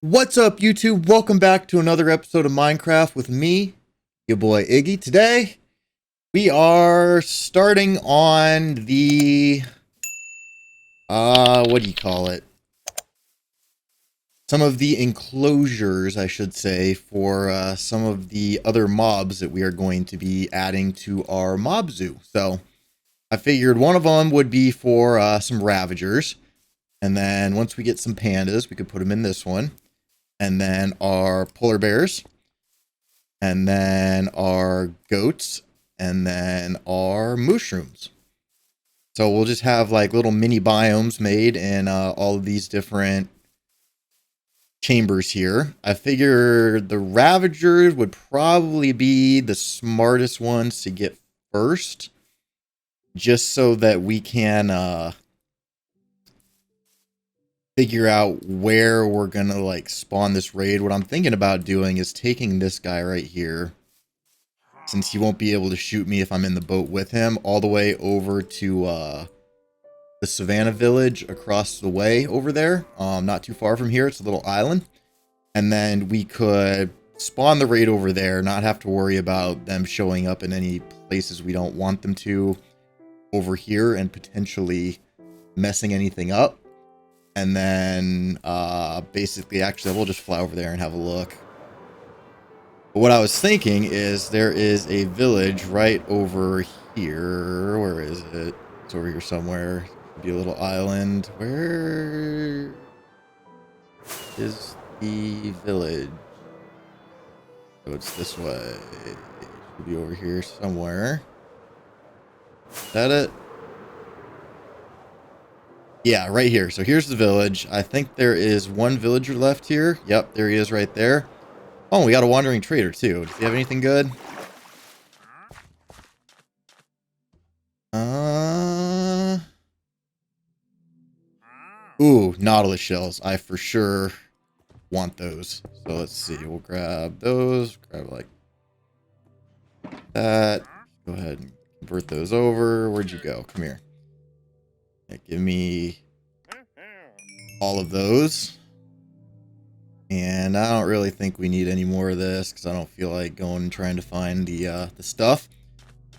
What's up, YouTube? Welcome back to another episode of Minecraft with me, your boy Iggy. Today, we are starting on the, what do you call it? Some of the enclosures, I should say, for some of the other mobs that we are going to be adding to our mob zoo. So, I figured one of them would be for some ravagers. And then once we get some pandas, we could put them in this one. And then our polar bears, and then our goats, and then our mushrooms. So we'll just have like little mini biomes made in all of these different chambers here. I figure the ravagers would probably be the smartest ones to get first, just so that we can figure out where we're gonna like spawn this raid. What I'm thinking about doing is taking this guy right here, since he won't be able to shoot me if I'm in the boat with him, all the way over to the Savannah village across the way over there, not too far from here. It's a little island, and then we could spawn the raid over there, not have to worry about them showing up in any places we don't want them to over here and potentially messing anything up. And then, basically, actually, we'll just fly over there and have a look. But what I was thinking is there is a village right over here. Where is it? It's over here somewhere. It'd be a little island. Where is the village? So it's this way. It should be over here somewhere. Is that it? Yeah, right here. So here's the village. I think there is one villager left here. Yep, there he is right there. Oh, we got a wandering trader too. Does he have anything good? Ooh, nautilus shells. I for sure want those. So let's see. We'll grab those. Grab like that. Go ahead and convert those over. Where'd you go? Come here. Yeah, give me all of those. And I don't really think we need any more of this because I don't feel like going and trying to find the stuff.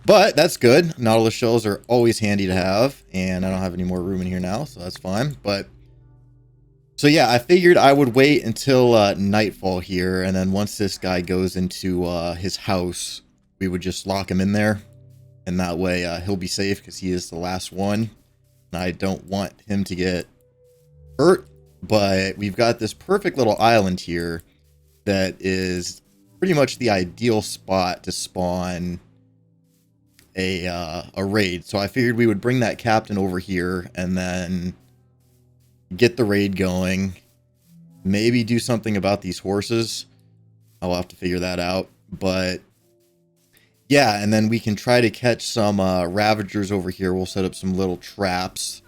But that's good. Nautilus shells are always handy to have. And I don't have any more room in here now, so that's fine. But so yeah, I figured I would wait until nightfall here. And then once this guy goes into his house, we would just lock him in there. And that way he'll be safe because he is the last one. I don't want him to get hurt, but we've got this perfect little island here that is pretty much the ideal spot to spawn a raid. So I figured we would bring that captain over here and then get the raid going. Maybe do something about these horses. I'll have to figure that out, but yeah, and then we can try to catch some ravagers over here. We'll set up some little traps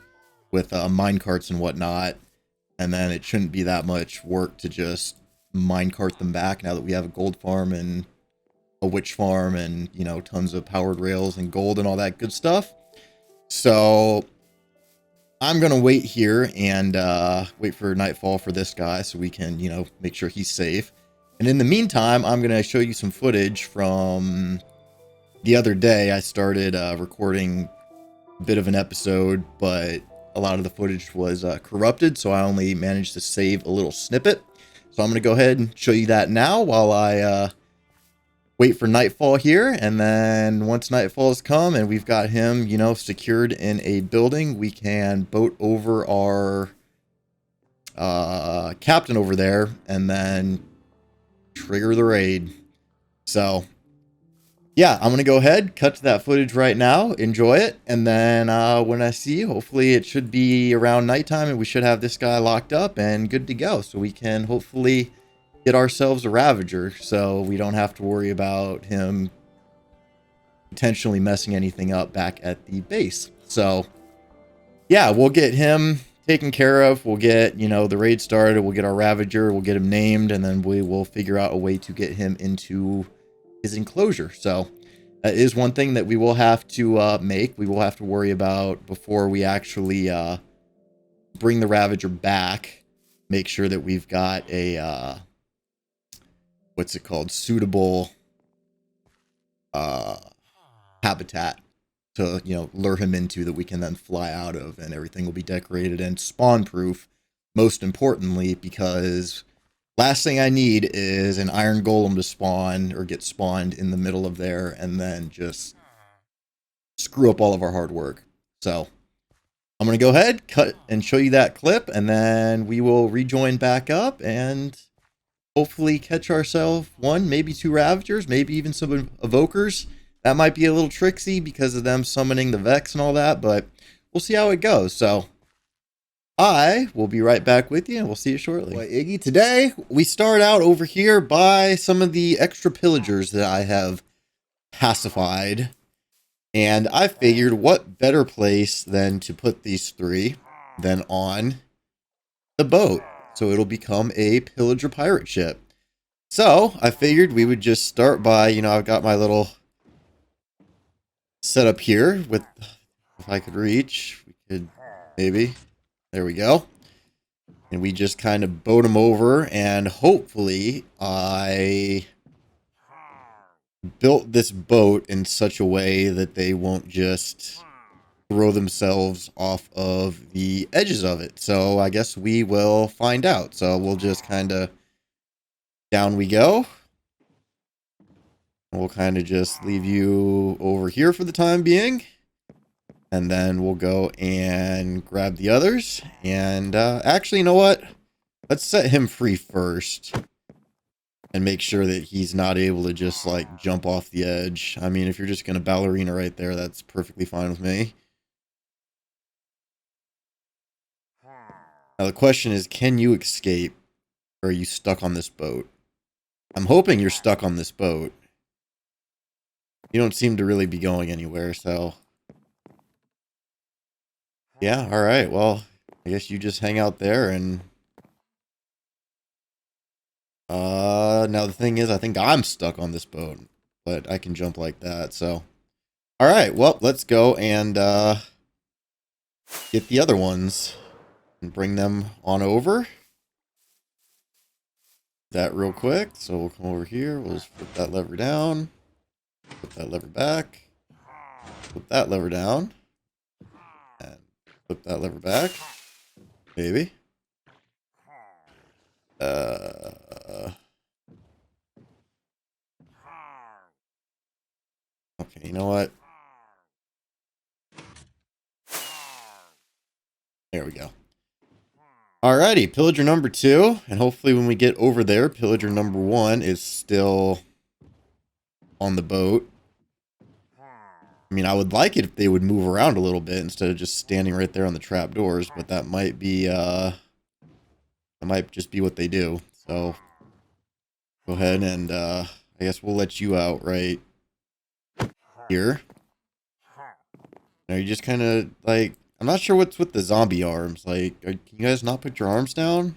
with minecarts and whatnot. And then it shouldn't be that much work to just minecart them back now that we have a gold farm and a witch farm and, you know, tons of powered rails and gold and all that good stuff. So I'm going to wait here and wait for nightfall for this guy so we can, you know, make sure he's safe. And in the meantime, I'm going to show you some footage from the other day. I started recording a bit of an episode, but a lot of the footage was corrupted, so I only managed to save a little snippet. So I'm going to go ahead and show you that now while I wait for nightfall here. And then once nightfall has come and we've got him, you know, secured in a building, we can boat over our captain over there and then trigger the raid. So yeah, I'm going to go ahead, cut to that footage right now, enjoy it, and then when I see you, hopefully it should be around nighttime and we should have this guy locked up and good to go. So we can hopefully get ourselves a ravager so we don't have to worry about him potentially messing anything up back at the base. So yeah, we'll get him taken care of. We'll get, you know, the raid started. We'll get our ravager. We'll get him named, and then we will figure out a way to get him into his enclosure. So that is one thing that we will have to make. We will have to worry about before we actually bring the ravager back. make sure that we've got a what's it called, suitable habitat to, you know, lure him into that we can then fly out of, and everything will be decorated and spawn proof, most importantly, because last thing I need is an iron golem to spawn or get spawned in the middle of there and then just screw up all of our hard work. So I'm going to go ahead, cut and show you that clip, and then we will rejoin back up and hopefully catch ourselves one, maybe two Ravagers, maybe even some Evokers. That might be a little tricksy because of them summoning the Vex and all that, but we'll see how it goes. So I will be right back with you, and we'll see you shortly. Well, Iggy, today we start out over here by some of the extra pillagers that I have pacified. And I figured what better place than to put these three than on the boat. So it'll become a pillager pirate ship. So I figured we would just start by, you know, I've got my little setup here with, if I could reach, we could maybe, there we go. And we just kind of boat them over, and hopefully I built this boat in such a way that they won't just throw themselves off of the edges of it. So I guess we will find out. So we'll just kind of, down we go. We'll kind of just leave you over here for the time being. And then we'll go and grab the others. And actually, you know what? Let's set him free first. And make sure that he's not able to just, like, jump off the edge. I mean, if you're just going to ballerina right there, that's perfectly fine with me. Now, the question is, can you escape? Or are you stuck on this boat? I'm hoping you're stuck on this boat. You don't seem to really be going anywhere, so... yeah, alright, well, I guess you just hang out there and... now the thing is, I think I'm stuck on this boat, but I can jump like that, so. Alright, well, let's go and, get the other ones and bring them on over. That real quick, so we'll come over here, we'll just flip that lever down, flip that lever back, flip that lever down, and flip that lever back, maybe. Okay, you know what? There we go. Alrighty, pillager number 2, and hopefully when we get over there, pillager number 1 is still on the boat. I mean, I would like it if they would move around a little bit instead of just standing right there on the trapdoors, but that might be, that might just be what they do. So, go ahead and, I guess we'll let you out right here. Now you just kind of, like, I'm not sure what's with the zombie arms. Like, can you guys not put your arms down?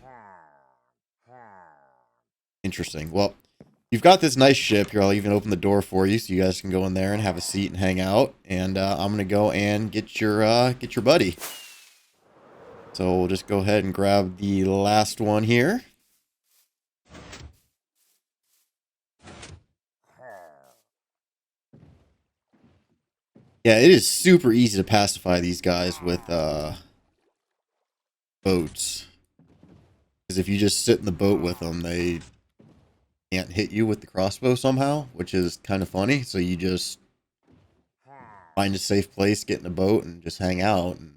Interesting. Well, you've got this nice ship here. I'll even open the door for you so you guys can go in there and have a seat and hang out. And I'm gonna go and get your buddy. So we'll just go ahead and grab the last one here. Yeah, it is super easy to pacify these guys with boats. Because if you just sit in the boat with them, they can't hit you with the crossbow somehow, which is kind of funny. So you just find a safe place, get in a boat, and just hang out. And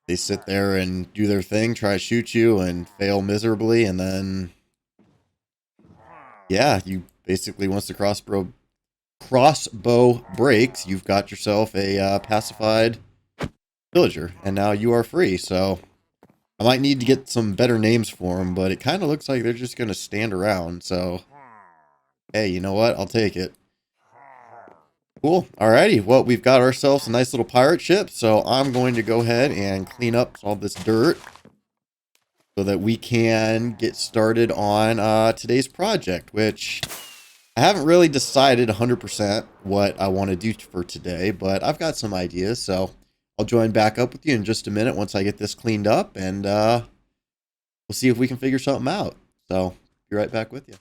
they sit there and do their thing, try to shoot you, and fail miserably. And then, yeah, you basically, once the crossbow breaks, you've got yourself a pacified pillager, and now you are free. So I might need to get some better names for them, but it kind of looks like they're just going to stand around. So, hey, you know what? I'll take it. Cool. Alrighty. Well, we've got ourselves a nice little pirate ship, so I'm going to go ahead and clean up all this dirt so that we can get started on today's project, which I haven't really decided 100% what I want to do for today, but I've got some ideas, so I'll join back up with you in just a minute once I get this cleaned up, and we'll see if we can figure something out. So, be right back with you.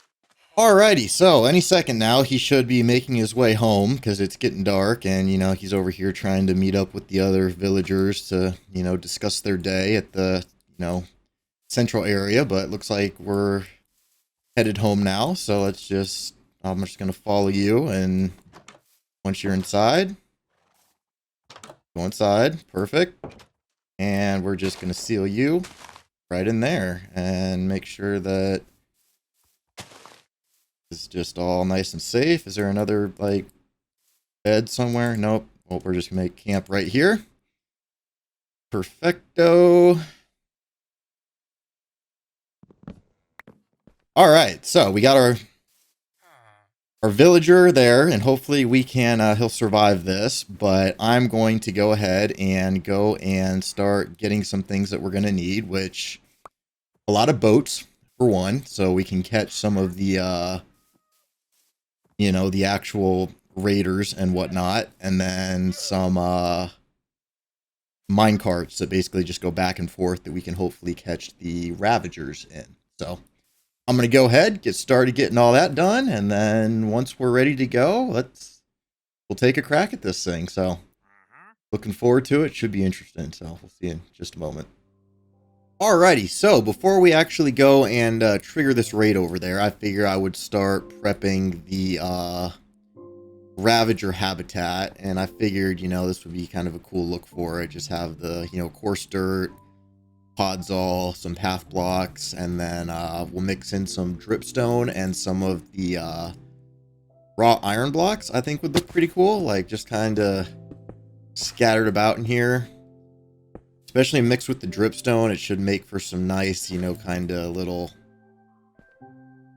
Alrighty, so any second now, he should be making his way home because it's getting dark, and, you know, he's over here trying to meet up with the other villagers to, you know, discuss their day at the, you know, central area, but it looks like we're headed home now, so let's just, I'm just going to follow you, and once you're inside, go inside, perfect, and we're just going to seal you right in there, and make sure that it's just all nice and safe. Is there another, like, bed somewhere? Nope. Well, we're just going to make camp right here. Perfecto. All right, so we got our villager there, and hopefully we can, he'll survive this, but I'm going to go ahead and go and start getting some things that we're going to need, which, a lot of boats, for one, so we can catch some of the, you know, the actual raiders and whatnot, and then some mine carts that basically just go back and forth that we can hopefully catch the ravagers in. So I'm going to go ahead, get started getting all that done, and then once we're ready to go, we'll take a crack at this thing. So looking forward to it. Should be interesting. So we'll see you in just a moment. Alrighty, so before we actually go and trigger this raid over there, I figure I would start prepping the Ravager habitat, and I figured, you know, this would be kind of a cool look for it. Just have the, you know, coarse dirt, podzol, some path blocks, and then we'll mix in some dripstone and some of the raw iron blocks. I think would look pretty cool, like just kind of scattered about in here. Especially mixed with the dripstone, it should make for some nice, you know, kind of little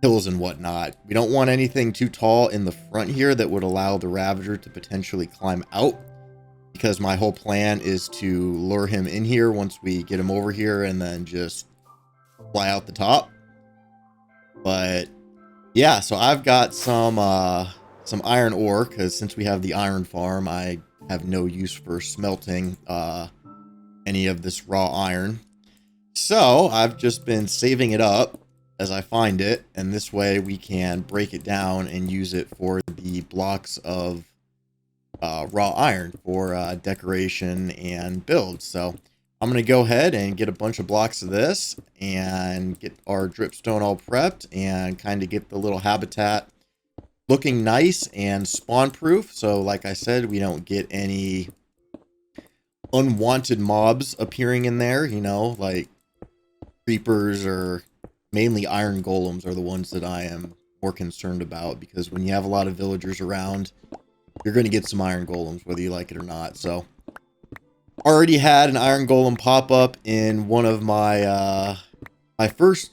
hills and whatnot. We don't want anything too tall in the front here that would allow the Ravager to potentially climb out, because my whole plan is to lure him in here once we get him over here and then just fly out the top. But yeah, so I've got some iron ore, because since we have the iron farm, I have no use for smelting any of this raw iron. So I've just been saving it up as I find it, and this way we can break it down and use it for the blocks of raw iron for decoration and build. So I'm going to go ahead and get a bunch of blocks of this and get our dripstone all prepped and kind of get the little habitat looking nice and spawn proof. So like I said, we don't get any unwanted mobs appearing in there, you know, like creepers, or mainly iron golems are the ones that I am more concerned about, because when you have a lot of villagers around, you're going to get some iron golems whether you like it or not. So already had an iron golem pop up in one of my my first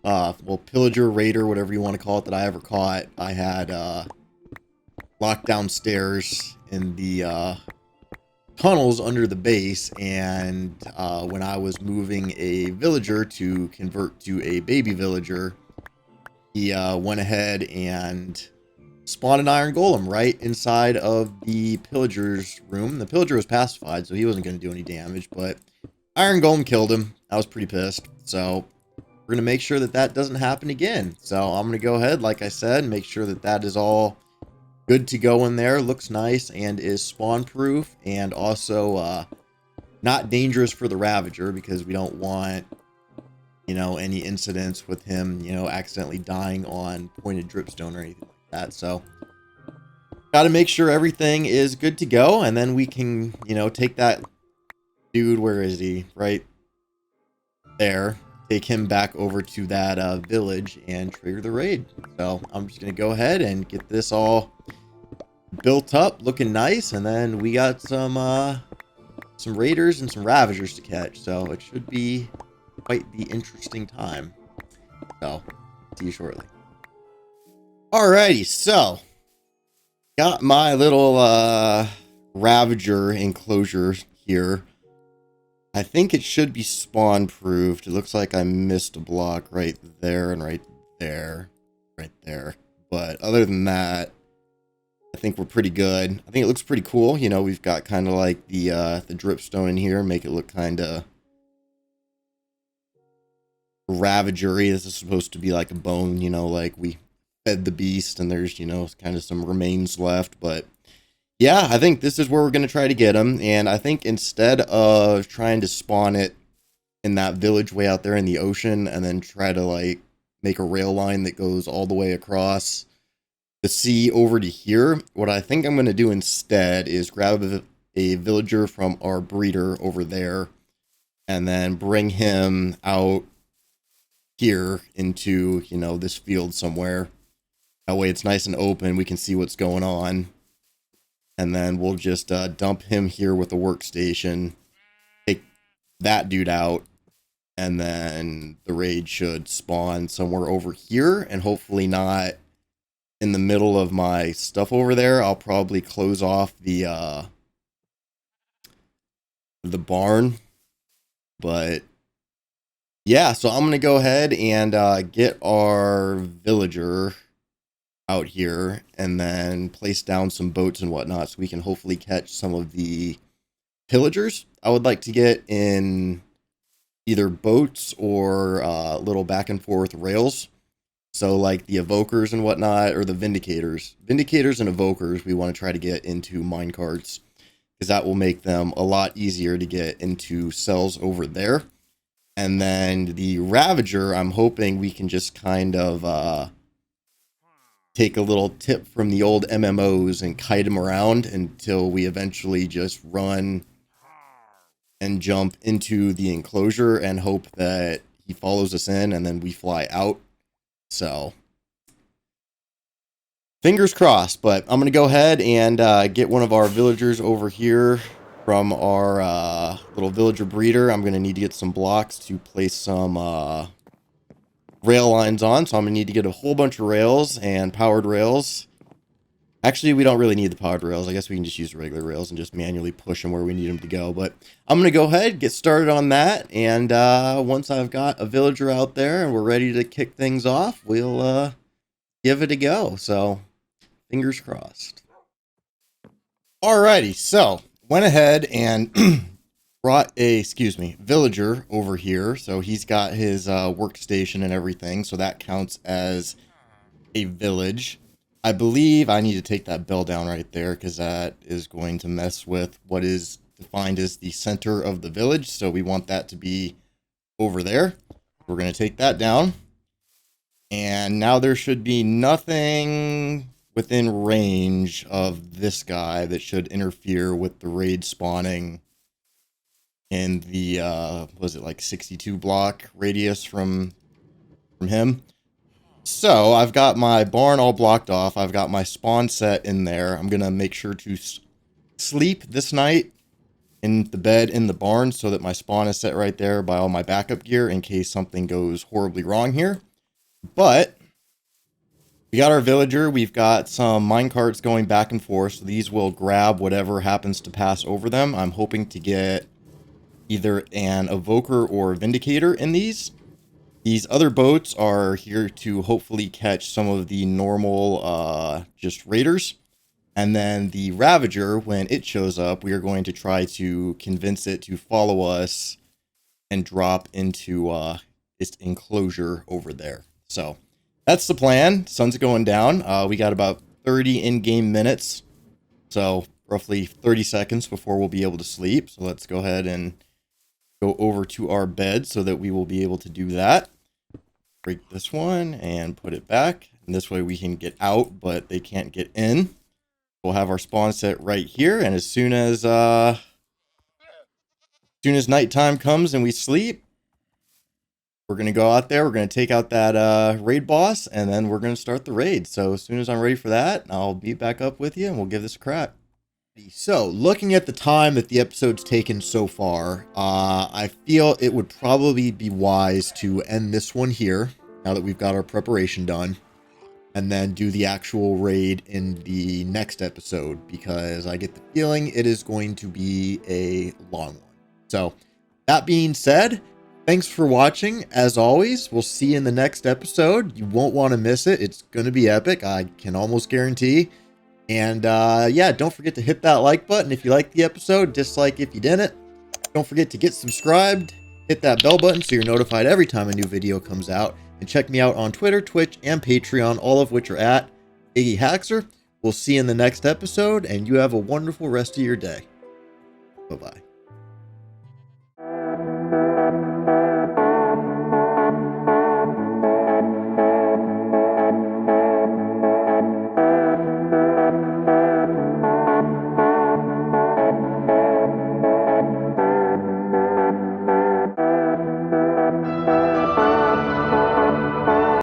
well, pillager, raider, whatever you want to call it, that I ever caught. I had locked downstairs in the tunnels under the base, and when I was moving a villager to convert to a baby villager, he went ahead and spawned an iron golem right inside of the pillager's room. The pillager was pacified, so he wasn't going to do any damage, but iron golem killed him. I was pretty pissed, so we're going to make sure that that doesn't happen again. So I'm going to go ahead, like I said, make sure that that is all good to go in there, looks nice, and is spawn proof, and also not dangerous for the Ravager, because we don't want, you know, any incidents with him, you know, accidentally dying on pointed dripstone or anything like that. So got to make sure everything is good to go, and then we can, you know, take that dude, where is he? Right there. Take him back over to that village and trigger the raid. So I'm just going to go ahead and get this all built up, looking nice, and then we got some raiders and some ravagers to catch. So it should be quite the interesting time. So see you shortly. Alrighty, so got my little ravager enclosure here. I think it should be spawn proofed. It looks like I missed a block right there and right there. Right there. But other than that, I think we're pretty good. I think it looks pretty cool. You know, we've got kind of like the dripstone in here, make it look kind of ravagery. This is supposed to be like a bone, you know, like we fed the beast and there's, you know, kind of some remains left. But yeah, I think this is where we're going to try to get him. And I think instead of trying to spawn it in that village way out there in the ocean and then try to like make a rail line that goes all the way across the sea over to here, what I think I'm going to do instead is grab a villager from our breeder over there and then bring him out here into, you know, this field somewhere. That way it's nice and open, we can see what's going on. And then we'll just dump him here with the workstation, take that dude out, and then the raid should spawn somewhere over here, and hopefully not in the middle of my stuff over there. I'll probably close off the barn. But yeah, so I'm gonna go ahead and get our villager out here and then place down some boats and whatnot so we can hopefully catch some of the pillagers. I would like to get in either boats or little back and forth rails. So like the evokers and whatnot, or the vindicators. Vindicators and evokers we want to try to get into minecarts, because that will make them a lot easier to get into cells over there. And then the ravager, I'm hoping we can just kind of take a little tip from the old MMOs and kite him around until we eventually just run and jump into the enclosure and hope that he follows us in and then we fly out. So fingers crossed, but I'm going to go ahead and get one of our villagers over here from our little villager breeder. I'm going to need to get some blocks to place some rail lines on. So I'm going to need to get a whole bunch of rails and powered rails. Actually, we don't really need the powered rails. I guess we can just use regular rails and just manually push them where we need them to go. But I'm going to go ahead, get started on that. And once I've got a villager out there and we're ready to kick things off, we'll give it a go. So fingers crossed. Alrighty, so went ahead and brought a, villager over here. So he's got his workstation and everything. So that counts as a village. I believe I need to take that bell down right there because that is going to mess with what is defined as the center of the village. So we want that to be over there. We're going to take that down. And now there should be nothing within range of this guy that should interfere with the raid spawning in the, was it like 62 block radius from him? So I've got my barn all blocked off. I've got my spawn set in there. I'm going to make sure to sleep this night in the bed in the barn so that my spawn is set right there by all my backup gear in case something goes horribly wrong here. But we got our villager. We've got some minecarts going back and forth. So these will grab whatever happens to pass over them. I'm hoping to get either an evoker or vindicator in these. These other boats are here to hopefully catch some of the normal just raiders. And then the Ravager, when it shows up, we are going to try to convince it to follow us and drop into this enclosure over there. So that's the plan. Sun's going down. We got about 30 in-game minutes. So roughly 30 seconds before we'll be able to sleep. So let's go ahead and go over to our bed so that we will be able to do that. Break this one and put it back. And this way we can get out, but they can't get in. We'll have our spawn set right here. And as soon as nighttime comes and we sleep, we're going to go out there. We're going to take out that raid boss, and then we're going to start the raid. So as soon as I'm ready for that, I'll be back up with you and we'll give this a crack. So, looking at the time that the episode's taken so far, I feel it would probably be wise to end this one here, now that we've got our preparation done, and then do the actual raid in the next episode, because I get the feeling it is going to be a long one. So, that being said, thanks for watching. As always, we'll see you in the next episode. You won't want to miss it. It's going to be epic, I can almost guarantee. And yeah, don't forget to hit that like button if you liked the episode, dislike if you didn't. Don't forget to get subscribed, Hit that bell button so you're notified every time a new video comes out. And check me out on Twitter, Twitch, and Patreon, all of which are at Iggy Haxer. We'll see you in the next episode, and you have a wonderful rest of your day. Bye-bye.